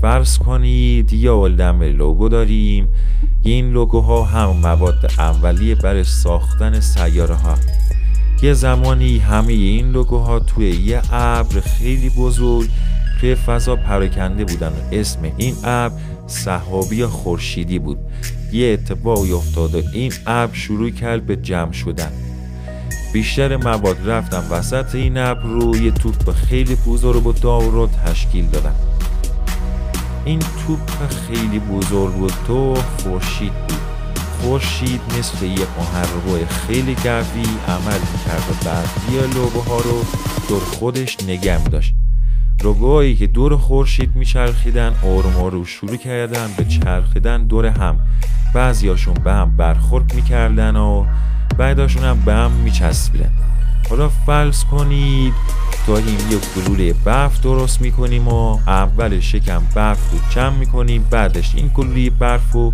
فرض کنید یه عالمه لوگو داریم. این لوگوها هم مواد اولیه برای ساختن سیاره ها. یه زمانی همه این لوگوها توی یه ابر خیلی بزرگ توی فضا پراکنده بودن و اسم این ابر سحابی یا خورشیدی بود. یه اتفاقی افتاد و این ابر شروع کرد به جمع شدن. بیشتر مواد رفتن وسط این ابر رو یه توپ خیلی بزرگ و داغ رو تشکیل دادن. این توپ خیلی بزرگ بود تو خورشید بود. خورشید مثل یه محرک خیلی قوی عمل می‌کرد و بعضی لوگوها رو دور خودش نگه می‌داشت. لوگوهایی که دور خورشید میچرخیدن آروم شروع کردن به چرخیدن دور هم. بعضیاشون به هم برخورد میکردن و بعداشون هم به هم میچسبیدن. حالا فرض کنید داریم یه گلوله برف درست میکنیم و اول شکم برف رو جمع میکنیم، بعدش این گلوله برف رو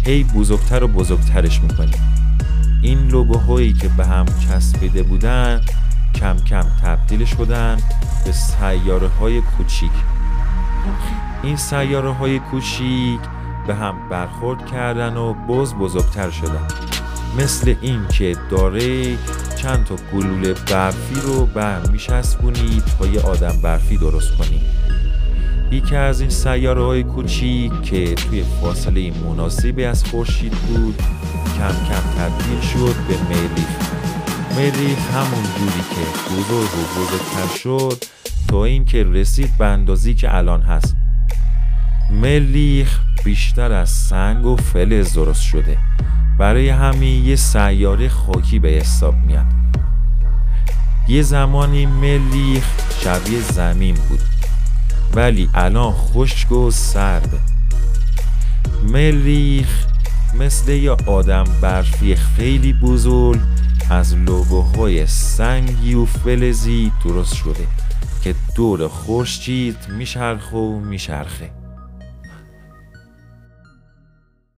هی بزرگتر و بزرگترش میکنیم. این لوگوهایی که به هم چسبیده بودن کم کم تبدیل شدن به سیاره های کوچیک. این سیاره های کوچیک به هم برخورد کردن و بزرگتر شدن. مثل این که داره چند تا گلوله برفی رو به هم میچسبونید تا یه آدم برفی درست کنید. یکی از این سیاره های کوچیک که توی فاصله مناسبی از خورشید بود کم کم تبدیل شد به مریخ. مریخ همون جوری که بزرگتر شد تا این که رسید به اندازه‌ای که الان هست. مریخ بیشتر از سنگ و فلز درست شده، برای همین یه سیاره خاکی به حساب میاد. یه زمانی مریخ شبیه زمین بود ولی الان خشک و سرده. مریخ مثل یه آدم برفی خیلی بزرگ از لوگوهای سنگی و فلزی درست شده که دور خورشید میچرخه.